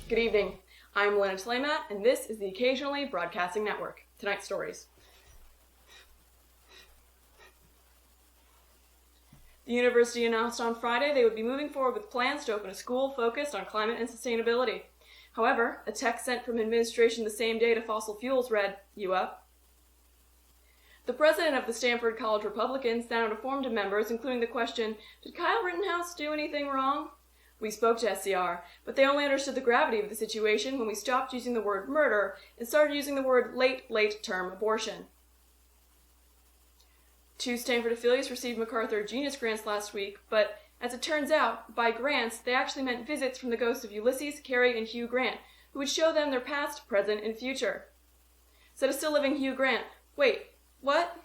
Good evening. I'm Lana Tleimat, and this is the Occasionally Broadcasting Network. Tonight's stories. The university announced on Friday they would be moving forward with plans to open a school focused on climate and sustainability. However, a text sent from administration the same day to fossil fuels read, "You up?" The president of the Stanford College Republicans sent out a form to members including the question, "Did Kyle Rittenhouse do anything wrong?" We spoke to SCR, but they only understood the gravity of the situation when we stopped using the word murder and started using the word late-term abortion. 2 Stanford affiliates received MacArthur Genius Grants last week, but as it turns out, by grants, they actually meant visits from the ghosts of Ulysses, Cary, and Hugh Grant, who would show them their past, present, and future. Said a still-living Hugh Grant, "Wait, what?"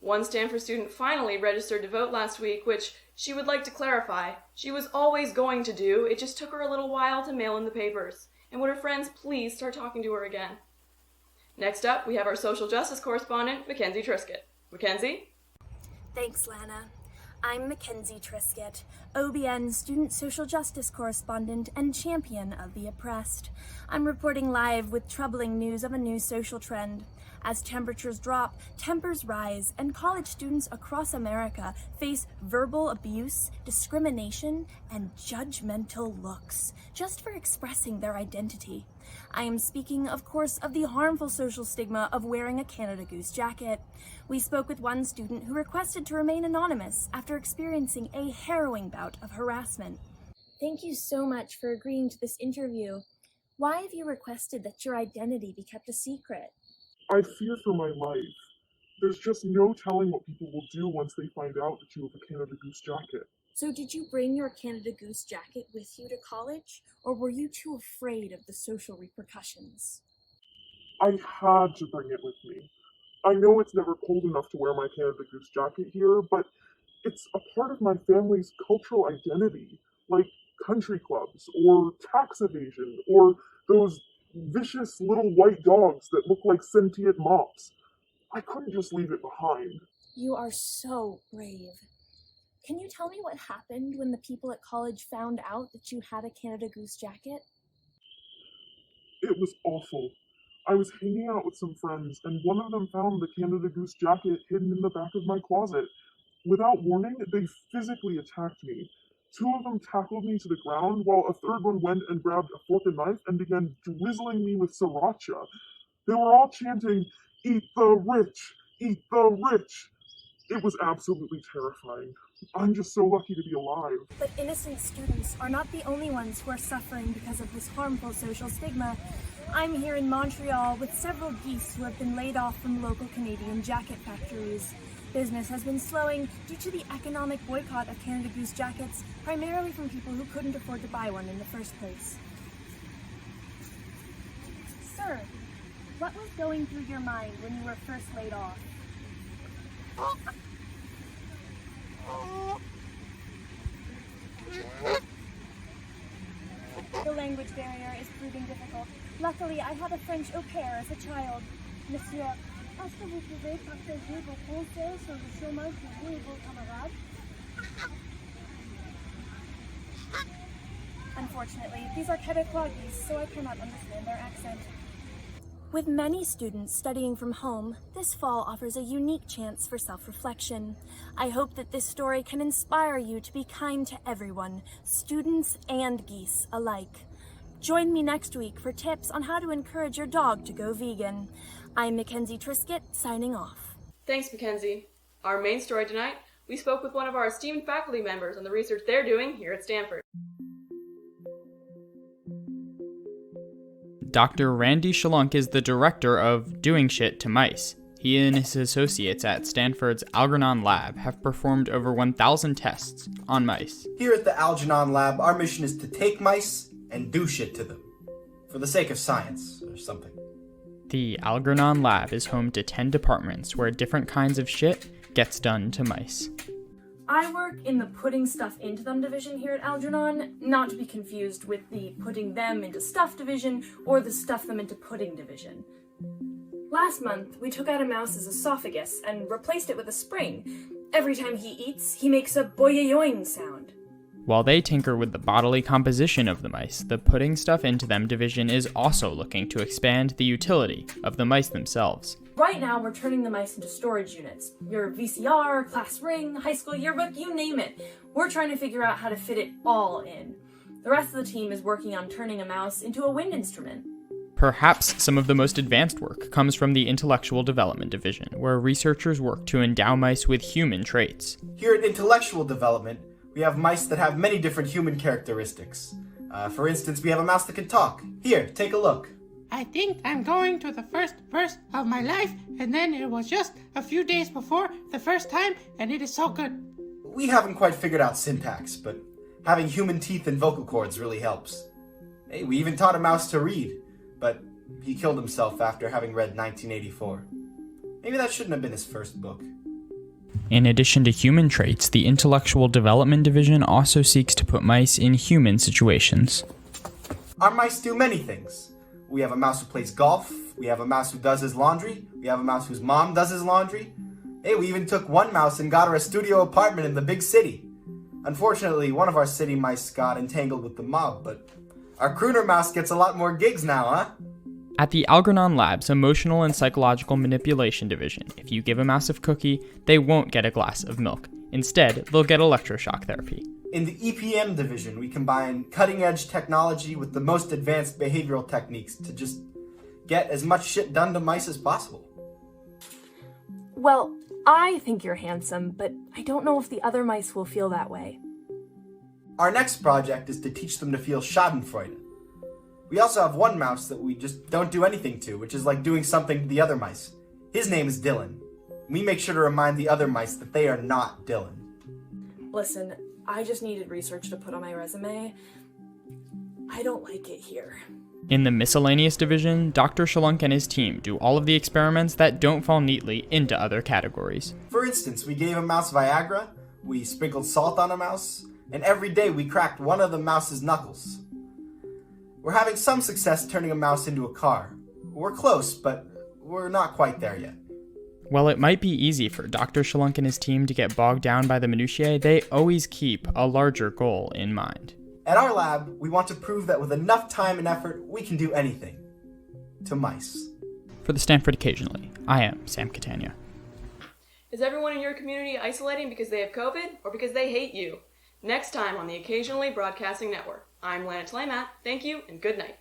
One Stanford student finally registered to vote last week, which she would like to clarify. She was always going to do, it just took her a little while to mail in the papers. And would her friends please start talking to her again? Next up, we have our social justice correspondent, Myckenzyie Triskett. Myckenzyie? Thanks, Lana. I'm Myckenzyie Triskett, OBN student social justice correspondent and champion of the oppressed. I'm reporting live with troubling news of a new social trend. As temperatures drop, tempers rise, and college students across America face verbal abuse, discrimination, and judgmental looks just for expressing their identity. I am speaking, of course, of the harmful social stigma of wearing a Canada Goose jacket. We spoke with one student who requested to remain anonymous after experiencing a harrowing bout of harassment. Thank you so much for agreeing to this interview. Why have you requested that your identity be kept a secret? I fear for my life. There's just no telling what people will do once they find out that you have a Canada Goose jacket. So did you bring your Canada Goose jacket with you to college, or were you too afraid of the social repercussions? I had to bring it with me. I know it's never cold enough to wear my Canada Goose jacket here, but it's a part of my family's cultural identity, like country clubs, or tax evasion, or those vicious little white dogs that look like sentient mops. I couldn't just leave it behind. You are so brave. Can you tell me what happened when the people at college found out that you had a Canada Goose jacket? It was awful. I was hanging out with some friends, and one of them found the Canada Goose jacket hidden in the back of my closet. Without warning, they physically attacked me. 2 of them tackled me to the ground, while a third one went and grabbed a fork and knife and began drizzling me with sriracha. They were all chanting, "Eat the rich! Eat the rich!" It was absolutely terrifying. I'm just so lucky to be alive. But innocent students are not the only ones who are suffering because of this harmful social stigma. I'm here in Montreal with several geese who have been laid off from local Canadian jacket factories. Business has been slowing due to the economic boycott of Canada Goose jackets, primarily from people who couldn't afford to buy one in the first place. Sir, what was going through your mind when you were first laid off? The language barrier is proving difficult. Luckily, I had a French au pair as a child. Monsieur, est-ce que vous pouvez partager vos conseils sur le chômage pour vous et vos camarades? Unfortunately, these are Quebecois geese, so I cannot understand their accent. With many students studying from home, this fall offers a unique chance for self-reflection. I hope that this story can inspire you to be kind to everyone, students and geese alike. Join me next week for tips on how to encourage your dog to go vegan. I'm Myckenzyie Triskett, signing off. Thanks, Myckenzyie. Our main story tonight, we spoke with one of our esteemed faculty members on the research they're doing here at Stanford. Dr. Randy Schlunk is the director of Doing Shit to Mice. He and his associates at Stanford's Algernon Lab have performed over 1,000 tests on mice. Here at the Algernon Lab, our mission is to take mice and do shit to them. For the sake of science, or something. The Algernon Lab is home to 10 departments where different kinds of shit gets done to mice. I work in the putting stuff into them division here at Algernon, not to be confused with the putting them into stuff division or the stuff them into pudding division. Last month, we took out a mouse's esophagus and replaced it with a spring. Every time he eats, he makes a boing sound. While they tinker with the bodily composition of the mice, the putting stuff into them division is also looking to expand the utility of the mice themselves. Right now, we're turning the mice into storage units. Your VCR, class ring, high school yearbook, you name it. We're trying to figure out how to fit it all in. The rest of the team is working on turning a mouse into a wind instrument. Perhaps some of the most advanced work comes from the Intellectual Development Division, where researchers work to endow mice with human traits. Here at Intellectual Development, we have mice that have many different human characteristics. For instance, we have a mouse that can talk. Here, take a look. I think I'm going to the first verse of my life, and then it was just a few days before the first time, and it is so good. We haven't quite figured out syntax, but having human teeth and vocal cords really helps. Hey, we even taught a mouse to read, but he killed himself after having read 1984. Maybe that shouldn't have been his first book. In addition to human traits, the Intellectual Development Division also seeks to put mice in human situations. Our mice do many things. We have a mouse who plays golf, we have a mouse who does his laundry, we have a mouse whose mom does his laundry. Hey, we even took one mouse and got her a studio apartment in the big city. Unfortunately, one of our city mice got entangled with the mob, but our crooner mouse gets a lot more gigs now, huh? At the Algernon Lab's Emotional and Psychological Manipulation Division, if you give a mouse a cookie, they won't get a glass of milk. Instead, they'll get electroshock therapy. In the EPM division, we combine cutting-edge technology with the most advanced behavioral techniques to just get as much shit done to mice as possible. Well, I think you're handsome, but I don't know if the other mice will feel that way. Our next project is to teach them to feel schadenfreude. We also have one mouse that we just don't do anything to, which is like doing something to the other mice. His name is Dylan. We make sure to remind the other mice that they are not Dylan. Listen, I just needed research to put on my resume. I don't like it here. In the Miscellaneous Division, Dr. Schlunk and his team do all of the experiments that don't fall neatly into other categories. For instance, we gave a mouse Viagra, we sprinkled salt on a mouse, and every day we cracked one of the mouse's knuckles. We're having some success turning a mouse into a car. We're close, but we're not quite there yet. While it might be easy for Dr. Schlunk and his team to get bogged down by the minutiae, they always keep a larger goal in mind. At our lab, we want to prove that with enough time and effort, we can do anything. To mice. For the Stanford Occasionally, I am Sam Catania. Is everyone in your community isolating because they have COVID or because they hate you? Next time on the Occasionally Broadcasting Network. I'm Lana Tleimat. Thank you and good night.